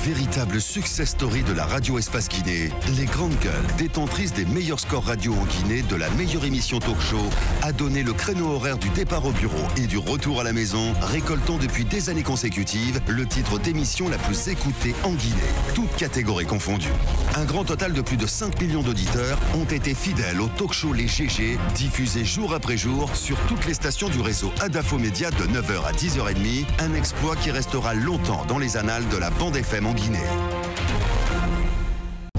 Véritable success story de la radio Espace Guinée, les grandes gueules, détentrices des meilleurs scores radio en Guinée, de la meilleure émission talk show, a donné le créneau horaire du départ au bureau et du retour à la maison, récoltant depuis des années consécutives le titre d'émission la plus écoutée en Guinée, toutes catégories confondues. Un grand total de plus de 5 millions d'auditeurs ont été fidèles au talk show Les GG, diffusé jour après jour sur toutes les stations du réseau Adafo Média de 9h à 10h30, un exploit qui restera longtemps dans les annales de la bande FM en Guinée.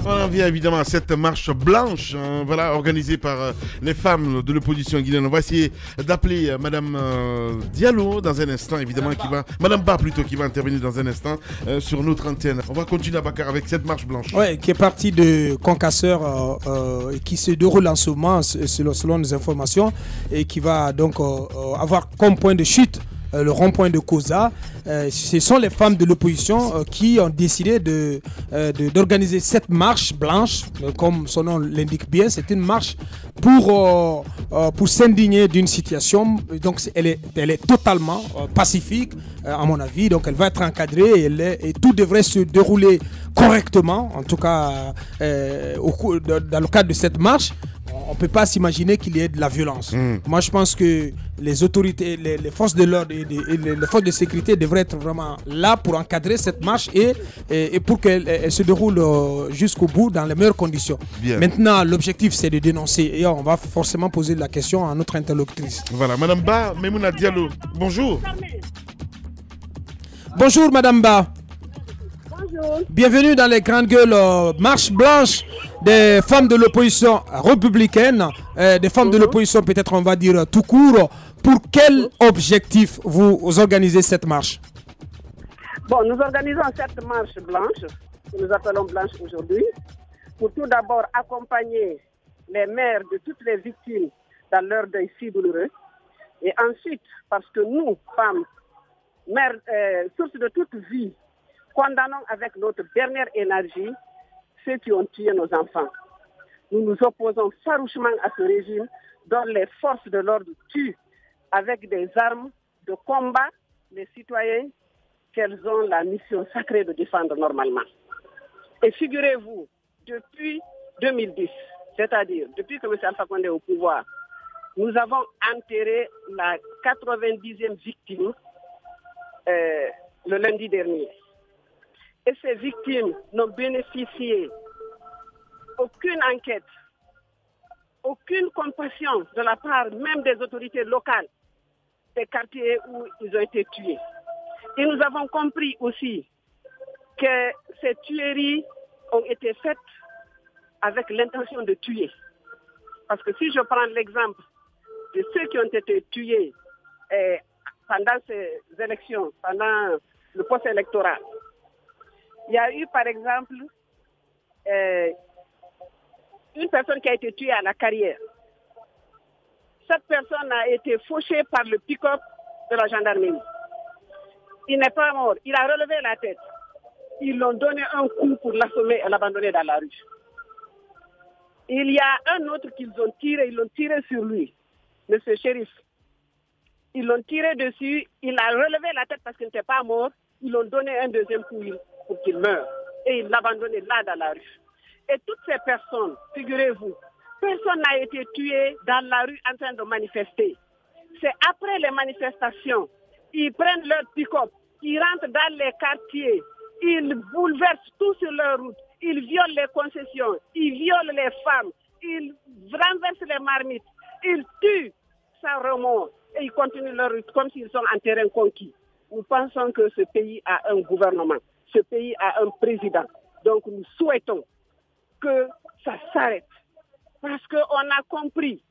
On vient évidemment à cette marche blanche, voilà, organisée par les femmes de l'opposition guinéenne. On va essayer d'appeler Madame Diallo dans un instant, évidemment, Madame Ba plutôt, qui va intervenir dans un instant sur notre antenne. On va continuer à Bakar avec cette marche blanche. Oui, qui est partie de Concasseur, qui se déroule en ce moment, selon nos informations, et qui va donc avoir comme point de chute le rond-point de Koza. Ce sont les femmes de l'opposition qui ont décidé d'organiser cette marche blanche, comme son nom l'indique bien. C'est une marche pour s'indigner d'une situation. Donc elle est totalement pacifique, à mon avis. Donc elle va être encadrée et tout devrait se dérouler correctement, en tout cas dans le cadre de cette marche. On ne peut pas s'imaginer qu'il y ait de la violence. Moi, je pense que les autorités, les forces de l'ordre et les forces de sécurité devraient être vraiment là pour encadrer cette marche et pour qu'elle se déroule jusqu'au bout dans les meilleures conditions. Bien. Maintenant, l'objectif, c'est de dénoncer. Et on va forcément poser la question à notre interlocutrice. Voilà, Madame Ba, Memouna Diallo, bonjour. Bonjour, Madame Ba. Bonjour. Bienvenue dans les grandes gueules marche blanche des femmes de l'opposition républicaine, des femmes de l'opposition peut-être on va dire tout court. Pour quel objectif vous organisez cette marche? Bon, nous organisons cette marche blanche, que nous appelons blanche aujourd'hui, pour tout d'abord accompagner les mères de toutes les victimes dans leur deuil si douloureux. Et ensuite, parce que nous, femmes, mères, source de toute vie, condamnons avec notre dernière énergie ceux qui ont tué nos enfants. Nous nous opposons farouchement à ce régime dont les forces de l'ordre tuent avec des armes de combat les citoyens qu'elles ont la mission sacrée de défendre normalement. Et figurez-vous, depuis 2010, c'est-à-dire depuis que M. Alpha Condé est au pouvoir, nous avons enterré la 90e victime le lundi dernier. Et ces victimes n'ont bénéficié aucune enquête, aucune compassion de la part même des autorités locales des quartiers où ils ont été tués. Et nous avons compris aussi que ces tueries ont été faites avec l'intention de tuer. Parce que si je prends l'exemple de ceux qui ont été tués pendant ces élections, pendant le post-électoral, il y a eu, par exemple, une personne qui a été tuée à la Carrière. Cette personne a été fauchée par le pick-up de la gendarmerie. Il n'est pas mort. Il a relevé la tête. Ils l'ont donné un coup pour l'assommer et l'abandonner dans la rue. Il y a un autre qu'ils ont tiré. Ils l'ont tiré sur lui, monsieur Shérif. Ils l'ont tiré dessus. Il a relevé la tête parce qu'il n'était pas mort. Ils l'ont donné un deuxième coup pour qu'il meure. Et il l'a abandonné là dans la rue. Et toutes ces personnes, figurez-vous, personne n'a été tué dans la rue en train de manifester. C'est après les manifestations, ils prennent leur pick-up, ils rentrent dans les quartiers, ils bouleversent tout sur leur route, ils violent les concessions, ils violent les femmes, ils renversent les marmites, ils tuent sans remords et ils continuent leur route comme s'ils sont en terrain conquis. Nous pensons que ce pays a un gouvernement, ce pays a un président. Donc nous souhaitons que ça s'arrête. Parce qu'on a compris,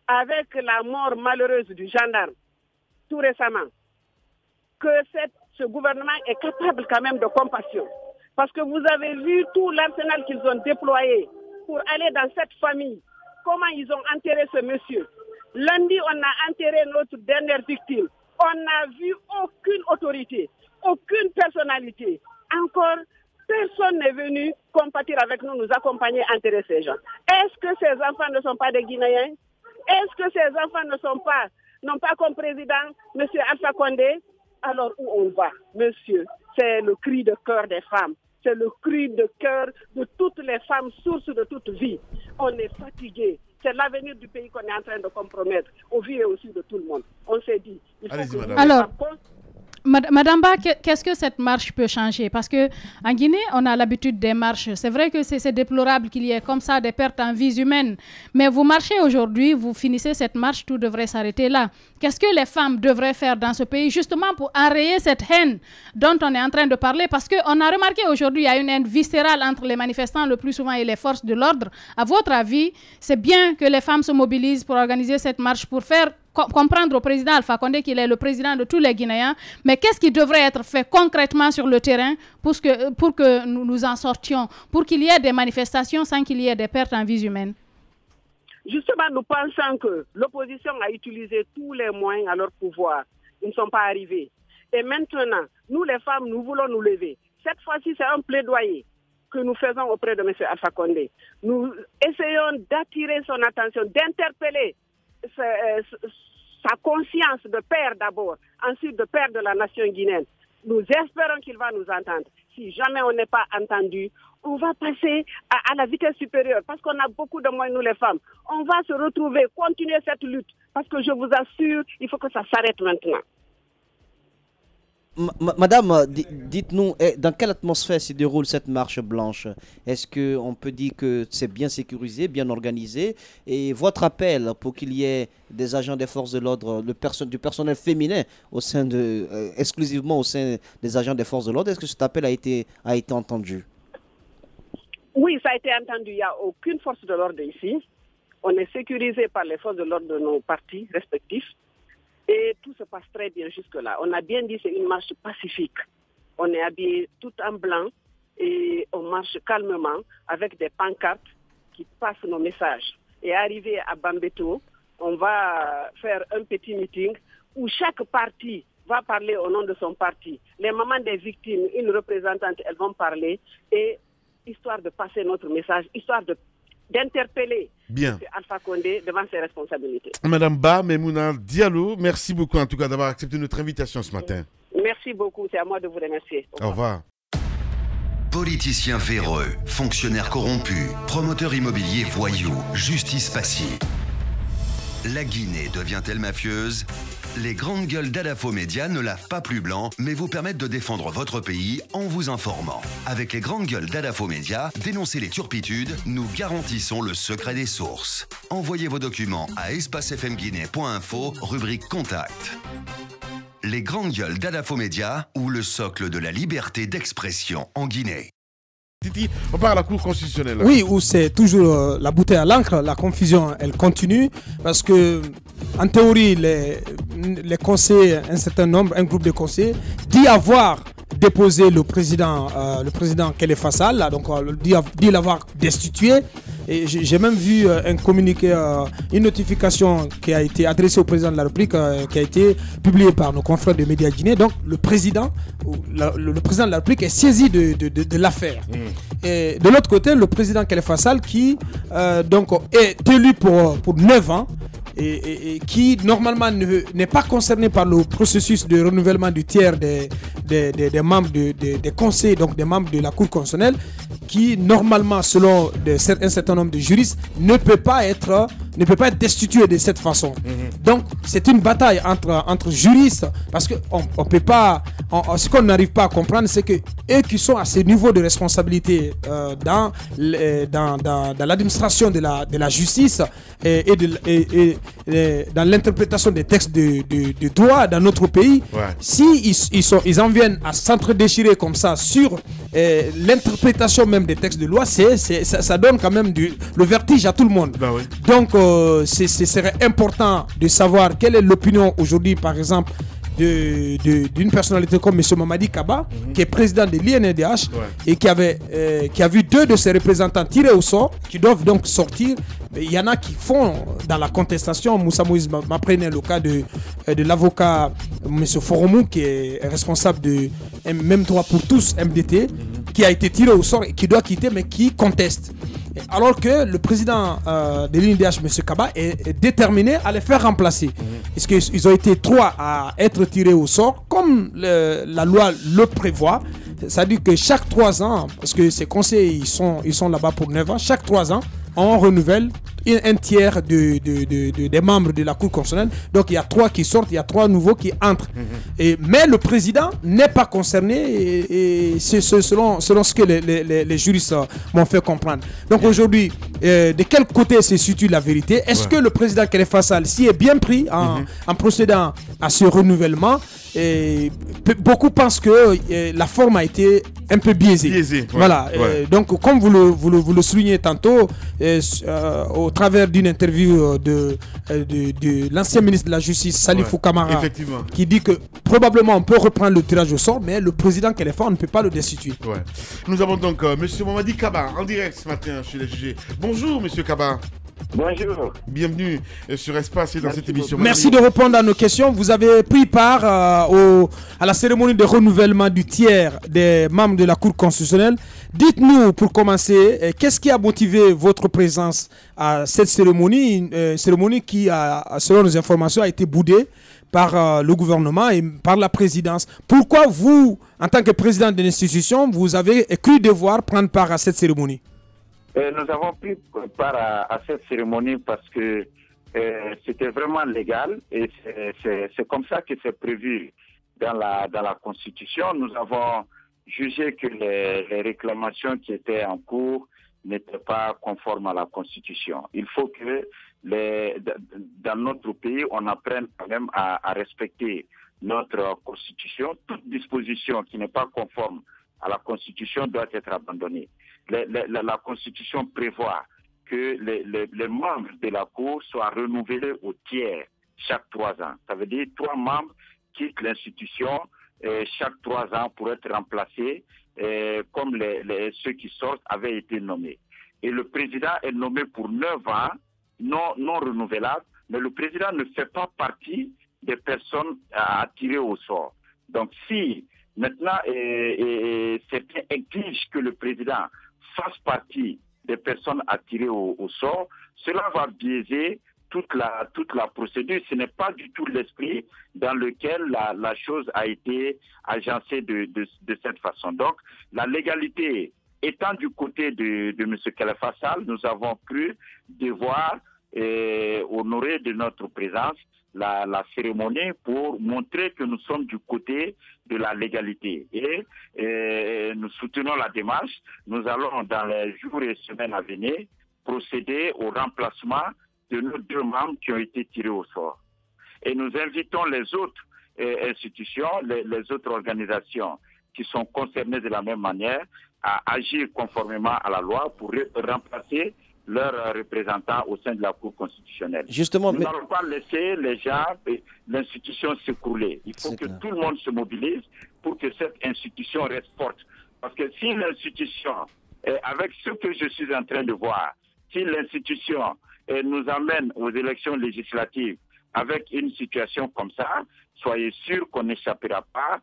avec la mort malheureuse du gendarme, tout récemment, que ce gouvernement est capable quand même de compassion. Parce que vous avez vu tout l'arsenal qu'ils ont déployé pour aller dans cette famille. Comment ils ont enterré ce monsieur. Lundi, on a enterré notre dernière victime. On n'a vu aucune autorité, aucune personnalité. Encore, personne n'est venu compatir avec nous, nous accompagner, enterrer ces gens. Est-ce que ces enfants ne sont pas des Guinéens? Est-ce que ces enfants n'ont pas comme président M. Alpha Condé? Alors où on va, monsieur? C'est le cri de cœur des femmes. c'est le cri de cœur de toutes les femmes, source de toute vie. On est fatigué. C'est l'avenir du pays qu'on est en train de compromettre, au vu et aussi de tout le monde. On s'est dit, il faut que nous... Alors, Madame Ba, qu'est-ce que cette marche peut changer? Parce qu'en Guinée, on a l'habitude des marches. C'est vrai que c'est déplorable qu'il y ait comme ça des pertes en vies humaines. Mais vous marchez aujourd'hui, vous finissez cette marche, tout devrait s'arrêter là. Qu'est-ce que les femmes devraient faire dans ce pays justement pour enrayer cette haine dont on est en train de parler? Parce qu'on a remarqué aujourd'hui, il y a une haine viscérale entre les manifestants le plus souvent et les forces de l'ordre. À votre avis, c'est bien que les femmes se mobilisent pour organiser cette marche, pour faire comprendre au président Alpha Condé qu'il est le président de tous les Guinéens, mais qu'est-ce qui devrait être fait concrètement sur le terrain pour que nous en sortions, pour qu'il y ait des manifestations sans qu'il y ait des pertes en vies humaines? Justement, nous pensons que l'opposition a utilisé tous les moyens à leur pouvoir. Ils ne sont pas arrivés. Et maintenant, nous les femmes, nous voulons nous lever. Cette fois-ci, c'est un plaidoyer que nous faisons auprès de M. Alpha Condé. Nous essayons d'attirer son attention, d'interpeller sa conscience de père d'abord, ensuite de père de la nation guinéenne. Nous espérons qu'il va nous entendre. Si jamais on n'est pas entendu, on va passer à la vitesse supérieure parce qu'on a beaucoup de moyens, nous les femmes. On va se retrouver, continuer cette lutte parce que je vous assure, il faut que ça s'arrête maintenant. Madame, dites-nous, dans quelle atmosphère se déroule cette marche blanche? Est-ce qu'on peut dire que c'est bien sécurisé, bien organisé? Et votre appel pour qu'il y ait des agents des forces de l'ordre, du personnel féminin exclusivement au sein des agents des forces de l'ordre, est-ce que cet appel a été entendu? Oui, ça a été entendu. Il n'y a aucune force de l'ordre ici. On est sécurisé par les forces de l'ordre de nos partis respectifs. Et tout se passe très bien jusque-là. On a bien dit que c'est une marche pacifique. On est habillé tout en blanc et on marche calmement avec des pancartes qui passent nos messages. Et arrivé à Bambeto, on va faire un petit meeting où chaque parti va parler au nom de son parti. Les mamans des victimes, une représentante, elles vont parler, et histoire de passer notre message, histoire d'interpeller Alpha Condé devant ses responsabilités. Madame Ba Memouna Diallo, merci beaucoup en tout cas d'avoir accepté notre invitation ce matin. Merci beaucoup, c'est à moi de vous remercier. Au revoir. Politiciens véreux, fonctionnaires corrompus, promoteurs immobiliers voyous, justice passive. La Guinée devient-elle mafieuse? Les grandes gueules d'Adafo Média ne lavent pas plus blanc, mais vous permettent de défendre votre pays en vous informant. Avec les grandes gueules d'Adafo Média, dénoncez les turpitudes, nous garantissons le secret des sources. Envoyez vos documents à espacefmguinée.info, rubrique Contact. Les grandes gueules d'Adafo Média, ou le socle de la liberté d'expression en Guinée. Titi, on part à la Cour constitutionnelle. Oui, où c'est toujours la bouteille à l'encre, la confusion, elle continue, parce que, en théorie, les conseillers, un certain nombre, un groupe de conseillers, dit avoir déposé le président Kele Fassal, donc dit l'avoir destitué. Et j'ai même vu un communiqué, une notification qui a été adressée au président de la République, qui a été publiée par nos confrères de Média Guinée. Donc le président de la République est saisi de l'affaire. Et de l'autre côté, le président Kele Fassal qui donc est élu pour 9 ans. Et qui normalement n'est pas concerné par le processus de renouvellement du tiers des membres des conseils, donc des membres de la Cour constitutionnelle, qui normalement, selon un certain nombre de juristes, ne peut pas être destitué de cette façon. Donc c'est une bataille entre juristes, parce que on peut pas, ce qu'on n'arrive pas à comprendre, c'est que eux qui sont à ce niveau de responsabilité dans l'administration de la justice et dans l'interprétation des textes de droit dans notre pays, si ils en viennent à s'entre-déchirer comme ça sur l'interprétation même des textes de loi, ça donne quand même le vertige à tout le monde. Bah oui. Donc ce serait important de savoir quelle est l'opinion aujourd'hui, par exemple, d'une personnalité comme M. Mamadi Kaba, qui est président de l'INDH, et qui a vu 2 de ses représentants tirés au sort, qui doivent donc sortir. Il y en a qui font dans la contestation. Moussa Moïse m'apprenait le cas de l'avocat M. Foromou, qui est responsable de Même Droit pour tous, MDT, qui a été tiré au sort et qui doit quitter, mais qui conteste. Alors que le président de l'INDH, M. Kaba, est déterminé à les faire remplacer. Est-ce qu'ils ont été 3 à être tirés au sort, comme la loi le prévoit? Ça dit que chaque 3 ans, parce que ces conseils ils sont là-bas pour 9 ans, chaque 3 ans, on renouvelle un tiers des membres de la Cour constitutionnelle. Donc il y a 3 qui sortent, il y a 3 nouveaux qui entrent. Mais le président n'est pas concerné et c'est selon ce que les juristes m'ont fait comprendre. Donc aujourd'hui, de quel côté se situe la vérité? Est-ce que le président Khalifa Sall s'y est bien pris en procédant à ce renouvellement? Et beaucoup pensent que la forme a été un peu biaisée. Voilà. Donc, comme vous le soulignez tantôt, au travers d'une interview de l'ancien ministre de la Justice, Salifou Kamara, qui dit que probablement on peut reprendre le tirage au sort, mais le président Khalifa, on ne peut pas le destituer. Nous avons donc M. Mamadi Kaba en direct ce matin chez les GG. Bonjour, M. Kaba. Bonjour. Bienvenue sur Espace et dans cette émission. Merci de répondre à nos questions. Vous avez pris part à la cérémonie de renouvellement du tiers des membres de la Cour constitutionnelle. Dites-nous, pour commencer, qu'est-ce qui a motivé votre présence à cette cérémonie, une cérémonie qui, selon nos informations, a été boudée par le gouvernement et par la présidence. Pourquoi vous, en tant que président de l'institution, vous avez cru devoir prendre part à cette cérémonie? Nous avons pris part à cette cérémonie parce que c'était vraiment légal et c'est comme ça que c'est prévu dans la Constitution. Nous avons jugé que les réclamations qui étaient en cours n'étaient pas conformes à la Constitution. Il faut que dans notre pays, on apprenne quand même à respecter notre Constitution. Toute disposition qui n'est pas conforme à la Constitution doit être abandonnée. La Constitution prévoit que les membres de la Cour soient renouvelés au tiers chaque 3 ans. Ça veut dire 3 membres quittent l'institution chaque 3 ans pour être remplacés comme ceux qui sortent avaient été nommés. Et le président est nommé pour 9 ans, non renouvelables, mais le président ne fait pas partie des personnes à tirer au sort. Donc si maintenant certains exigent que le président fasse partie des personnes à tirer au sort, cela va biaiser toute la procédure. Ce n'est pas du tout l'esprit dans lequel la chose a été agencée de cette façon. Donc, la légalité étant du côté de M. Khalifa Sall, nous avons cru devoir honorer de notre présence la cérémonie pour montrer que nous sommes du côté de la légalité. Et nous soutenons la démarche. Nous allons, dans les jours et semaines à venir, procéder au remplacement de nos 2 membres qui ont été tirés au sort. Et nous invitons les autres institutions, les autres organisations qui sont concernées de la même manière à agir conformément à la loi pour remplacer leurs représentants au sein de la Cour constitutionnelle. Justement, nous n'allons pas laisser les gens et l'institution s'écrouler. Il faut que tout le monde se mobilise pour que cette institution reste forte. Parce que si l'institution, avec ce que je suis en train de voir, si l'institution nous amène aux élections législatives avec une situation comme ça, soyez sûr qu'on n'échappera pas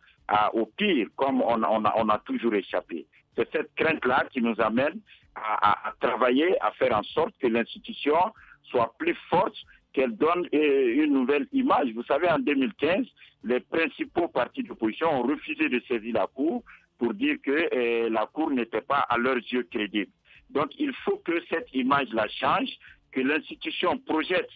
au pire, comme on a toujours échappé. C'est cette crainte-là qui nous amène à travailler, à faire en sorte que l'institution soit plus forte, qu'elle donne une nouvelle image. Vous savez, en 2015, les principaux partis d'opposition ont refusé de saisir la Cour pour dire que la Cour n'était pas à leurs yeux crédible. Donc, il faut que cette image-là change, que l'institution projette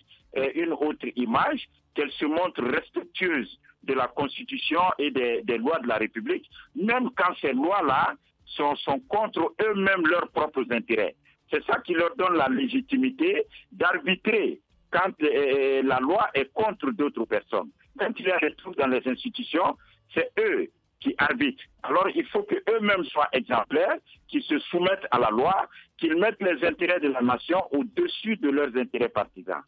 une autre image, qu'elle se montre respectueuse de la Constitution et des lois de la République, même quand ces lois-là sont contre eux-mêmes leurs propres intérêts. C'est ça qui leur donne la légitimité d'arbitrer quand la loi est contre d'autres personnes. Quand il y a des troubles dans les institutions, c'est eux qui arbitrent. Alors il faut qu'eux-mêmes soient exemplaires, qu'ils se soumettent à la loi, qu'ils mettent les intérêts de la nation au-dessus de leurs intérêts partisans.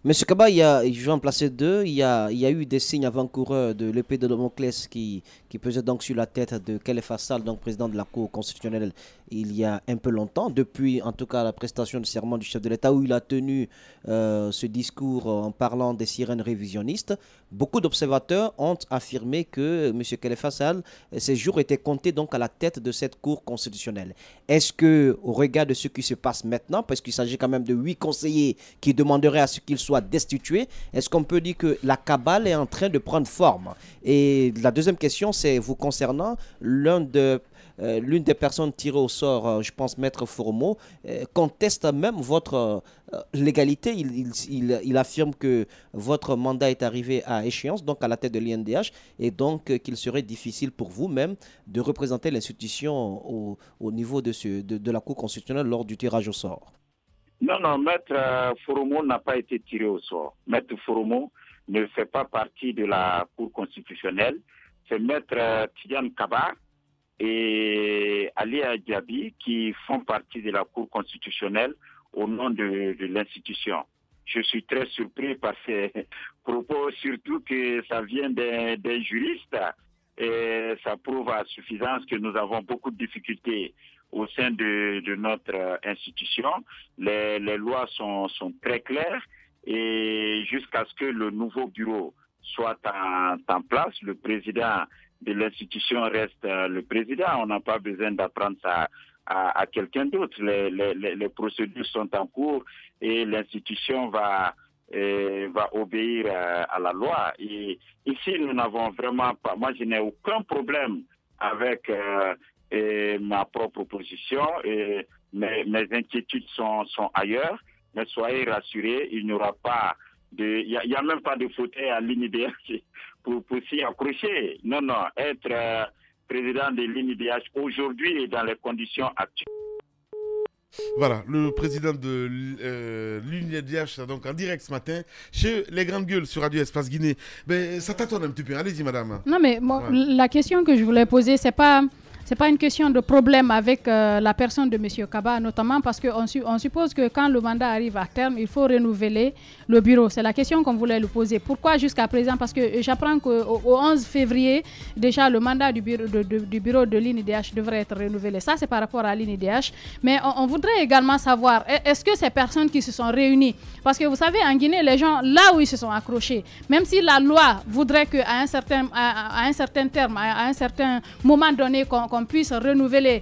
Monsieur Kaba, je vais en placer 2. Il y a eu des signes avant-coureurs de l'épée de Damoclès qui pesait donc sur la tête de Khalifa Sall, donc président de la Cour constitutionnelle, il y a un peu longtemps, depuis en tout cas la prestation de serment du chef de l'État où il a tenu ce discours en parlant des sirènes révisionnistes. beaucoup d'observateurs ont affirmé que M. Khalifa Sall, ses jours étaient comptés donc à la tête de cette Cour constitutionnelle. Est-ce que, au regard de ce qui se passe maintenant, parce qu'il s'agit quand même de 8 conseillers qui demanderaient à ce qu'il soit destitué, est-ce qu'on peut dire que la cabale est en train de prendre forme? Et la deuxième question, c'est vous concernant, l'une des personnes tirées au sort, je pense Maître Foromo, conteste même votre légalité. Il affirme que votre mandat est arrivé à échéance, donc à la tête de l'INDH, et donc qu'il serait difficile pour vous-même de représenter l'institution au niveau de la Cour constitutionnelle lors du tirage au sort. Non, Maître Foromo n'a pas été tiré au sort. Maître Foromo ne fait pas partie de la Cour constitutionnelle. C'est Maître Tidiane Kaba et Ali Diaby qui font partie de la Cour constitutionnelle au nom de l'institution. Je suis très surpris par ces propos, surtout que ça vient des juristes. Et ça prouve à suffisance que nous avons beaucoup de difficultés au sein de notre institution. Les lois sont très claires et jusqu'à ce que le nouveau bureau soit en place, le président de l'institution reste le président. On n'a pas besoin d'apprendre ça à quelqu'un d'autre. Les procédures sont en cours et l'institution va obéir à la loi. Et ici, nous n'avons vraiment pas... Moi, je n'ai aucun problème avec ma propre position. Et mes inquiétudes sont ailleurs. Mais soyez rassurés, il n'y aura pas il n'y a même pas de fauteuil à l'INIDH pour s'y accrocher. Non, être président de l'INIDH aujourd'hui et dans les conditions actuelles. Voilà, le président de l'UNIDH, donc en direct ce matin, chez Les Grandes Gueules sur Radio Espace Guinée. Ben, ça tâtonne un petit peu. Allez-y, madame. Non, mais la question que je voulais poser, c'est pas une question de problème avec la personne de M. Kaba, notamment parce qu'on suppose que quand le mandat arrive à terme, il faut renouveler le bureau. C'est la question qu'on voulait lui poser. Pourquoi jusqu'à présent? Parce que j'apprends qu'au 11 février, déjà, le mandat du bureau de l'INIDH devrait être renouvelé. Ça, c'est par rapport à l'INIDH. Mais on voudrait également savoir, est-ce que ces personnes qui se sont réunies, parce que vous savez, en Guinée, les gens, là où ils se sont accrochés, même si la loi voudrait qu'à un certain terme, à un certain moment donné, qu'on puisse renouveler,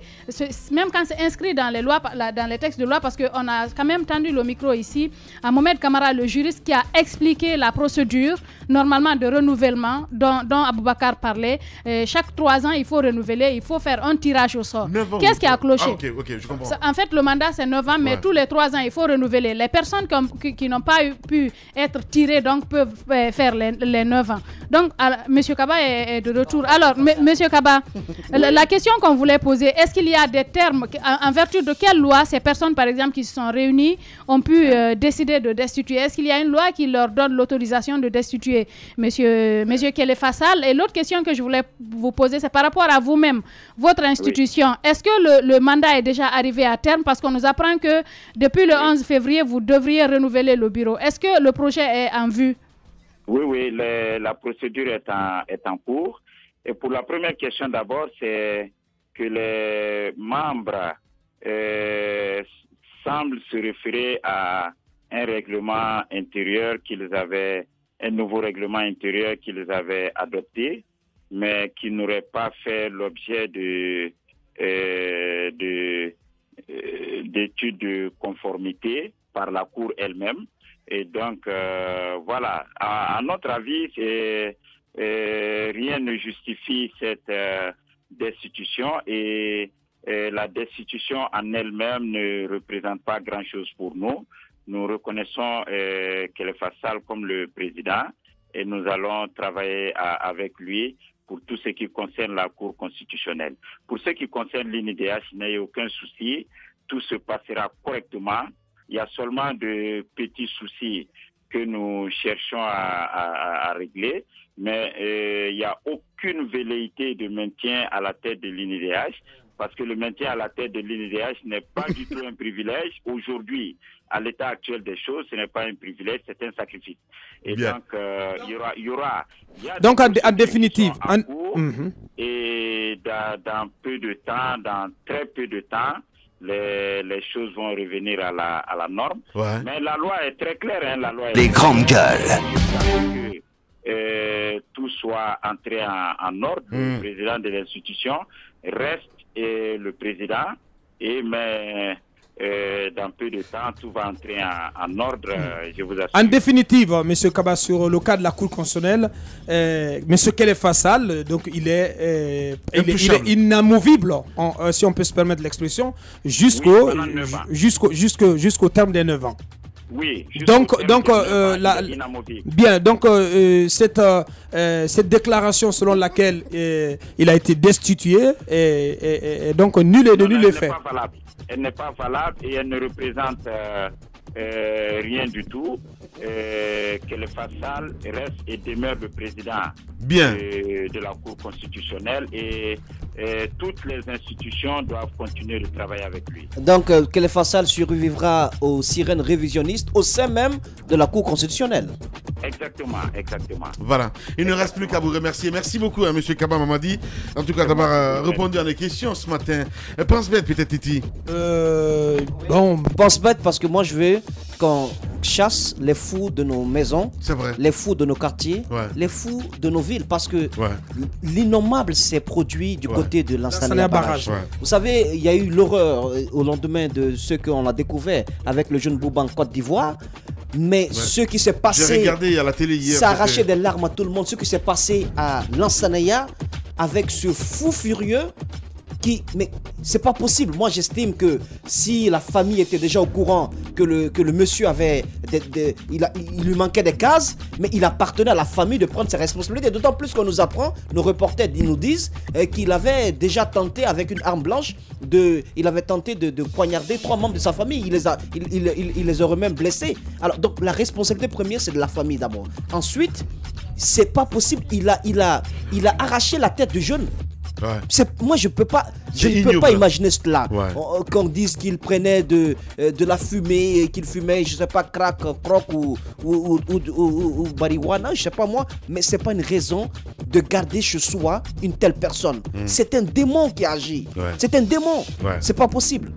même quand c'est inscrit dans les lois, dans les textes de loi, parce qu'on a quand même tendu le micro ici à Mohamed Kamara, le juriste, qui a expliqué la procédure normalement de renouvellement dont Aboubacar parlait. Chaque 3 ans, il faut renouveler, il faut faire un tirage au sort. Qu'est-ce qui a cloché? Ok, je comprends. En fait, le mandat, c'est 9 ans, mais tous les 3 ans, il faut renouveler. Les personnes qui n'ont pas pu être tirées donc, peuvent faire les 9 ans. Donc, M. Kaba est de retour. Alors, M. Kaba, la question qu'on voulait poser, est-ce qu'il y a des termes, en vertu de quelle loi ces personnes, par exemple, qui se sont réunies, ont pu décider de destituer? Est-ce qu'il y a une loi qui leur donne l'autorisation de destituer M. Khalifa Sall? Et l'autre question que je voulais vous poser, c'est par rapport à vous-même, votre institution. Oui. Est-ce que le mandat est déjà arrivé à terme? Parce qu'on nous apprend que depuis le 11 février, vous devriez renouveler le bureau. Est-ce que le projet est en vue? Oui, la procédure est en cours. Et pour la première question d'abord, c'est que les membres semblent se référer à un règlement intérieur un nouveau règlement intérieur qu'ils avaient adopté, mais qui n'aurait pas fait l'objet d'études de conformité par la Cour elle-même. Et donc, voilà, à notre avis, rien ne justifie cette destitution et la destitution en elle-même ne représente pas grand-chose pour nous. Nous reconnaissons Khalifa Sall comme le président et nous allons travailler avec lui pour tout ce qui concerne la Cour constitutionnelle. Pour ce qui concerne l'INIDH, il n'y a aucun souci, tout se passera correctement. Il y a seulement de petits soucis que nous cherchons à régler, mais il n'y a aucune velléité de maintien à la tête de l'INIDH, parce que le maintien à la tête de l'INIDH n'est pas du tout un privilège. Aujourd'hui, à l'état actuel des choses, ce n'est pas un privilège, c'est un sacrifice. Et bien. Donc, il y aura donc, en définitive, en cours, et dans peu de temps, dans très peu de temps, les choses vont revenir à la norme. Ouais. Mais la loi est très claire. Hein, la loi est les grandes gueules. tout soit entré en ordre. Le président de l'institution reste le président, mais dans peu de temps, tout va entrer en ordre, je vous assure. En définitive, M. Kaba, sur le cas de la Cour constitutionnelle, M. Kelly Fassal, donc il est inamovible, si on peut se permettre l'expression, jusqu'au terme des 9 ans. Oui. Donc cette déclaration selon laquelle il a été destitué est donc nulle et de nul effet. Elle n'est pas valable et elle ne représente rien du tout. Que le Fassal reste et demeure le président de la Cour constitutionnelle et toutes les institutions doivent continuer de travailler avec lui. Donc que le Fassal survivra aux sirènes révisionnistes au sein même de la Cour constitutionnelle. Exactement. Voilà, il ne reste plus qu'à vous remercier. Merci beaucoup à M. Kaba Mamadi, en tout cas d'avoir répondu à des questions ce matin. Pense bête peut-être, Titi. Pense bête parce que moi je veux qu'on chasse les fous de nos maisons, les fous de nos quartiers, les fous de nos villes, parce que l'innommable s'est produit du côté de Lansana Barrage. Vous savez, il y a eu l'horreur au lendemain de ce qu'on a découvert avec le jeune Bouba en Côte d'Ivoire. Mais ce qui s'est passé, j'ai regardé à la télé hier, ça a arraché des larmes à tout le monde. Ce qui s'est passé à Lansana avec ce fou furieux mais c'est pas possible. Moi j'estime que si la famille était déjà au courant que le monsieur avait il lui manquait des cases, mais il appartenait à la famille de prendre ses responsabilités. D'autant plus qu'on nous apprend, nos reporters nous disent qu'il avait déjà tenté avec une arme blanche il avait tenté de poignarder 3 membres de sa famille. Il les aurait même blessés. Alors donc la responsabilité première c'est de la famille d'abord. Ensuite, c'est pas possible. Il a arraché la tête du jeune. Moi je ne peux pas imaginer cela. Qu'on dise qu'il prenait de la fumée, qu'il fumait, je sais pas, crack, croc ou marijuana, je sais pas moi, mais c'est pas une raison de garder chez soi une telle personne. C'est un démon qui agit. C'est un démon. C'est pas possible.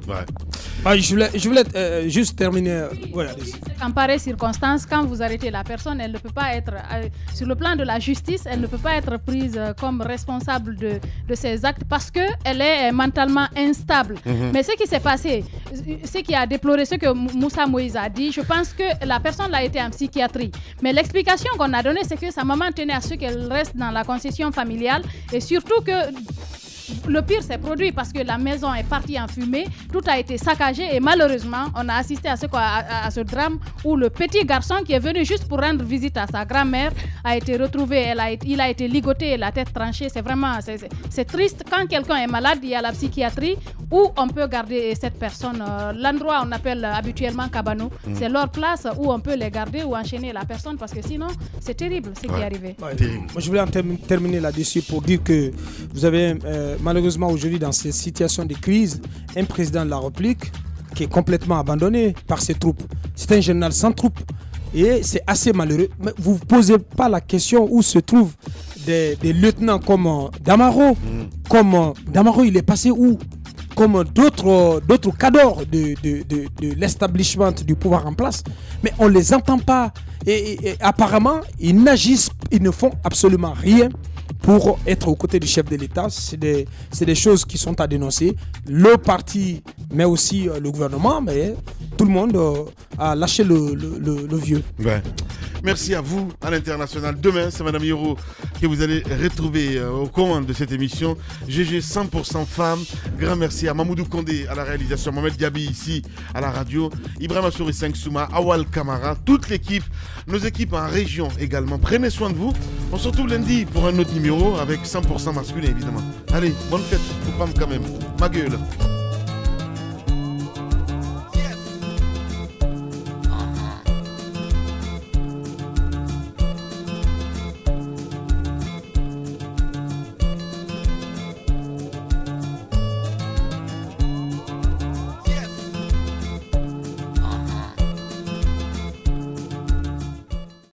Je voulais juste terminer. En pareille circonstance, quand vous arrêtez la personne, elle ne peut pas être, sur le plan de la justice, elle ne peut pas être prise comme responsable de ses actes parce qu'elle est mentalement instable. Mais ce qui s'est passé, ce qui a déploré, ce que Moussa Moïse a dit, je pense que la personne a été en psychiatrie. Mais l'explication qu'on a donnée, c'est que sa maman tenait à ce qu'elle reste dans la concession familiale et surtout que le pire s'est produit parce que la maison est partie en fumée, tout a été saccagé et malheureusement, on a assisté à ce drame où le petit garçon qui est venu juste pour rendre visite à sa grand-mère a été retrouvé, il a été ligoté et la tête tranchée. C'est vraiment, c'est triste. Quand quelqu'un est malade, il y a la psychiatrie où on peut garder cette personne. L'endroit on appelle habituellement Kabano, c'est leur place où on peut les garder ou enchaîner la personne parce que sinon, c'est terrible ce qui est arrivé. Moi, je voulais terminer là-dessus pour dire que vous avez malheureusement aujourd'hui dans ces situations de crise, un président de la République qui est complètement abandonné par ses troupes. C'est un général sans troupes et c'est assez malheureux. Mais vous ne posez pas la question où se trouvent des lieutenants comme Damaro. Comme Damaro, il est passé où? Comme d'autres cadors de l'establishment du pouvoir en place. Mais on ne les entend pas. Et apparemment, ils n'agissent, ils ne font absolument rien pour être aux côtés du chef de l'État. C'est des choses qui sont à dénoncer. Le parti, mais aussi le gouvernement, mais tout le monde a lâché le vieux. Merci à vous, à l'international. Demain, c'est Madame Yoro que vous allez retrouver aux commandes de cette émission. GG 100% femmes. Grand merci à Mamoudou Kondé à la réalisation, Mohamed Gabi ici à la radio, Ibrahim Assouri 5 Souma, Awal Kamara, toute l'équipe, nos équipes en région également. Prenez soin de vous. On se retrouve lundi pour un autre numéro avec 100% masculin évidemment. Allez, bonne fête aux femmes quand même. Ma gueule.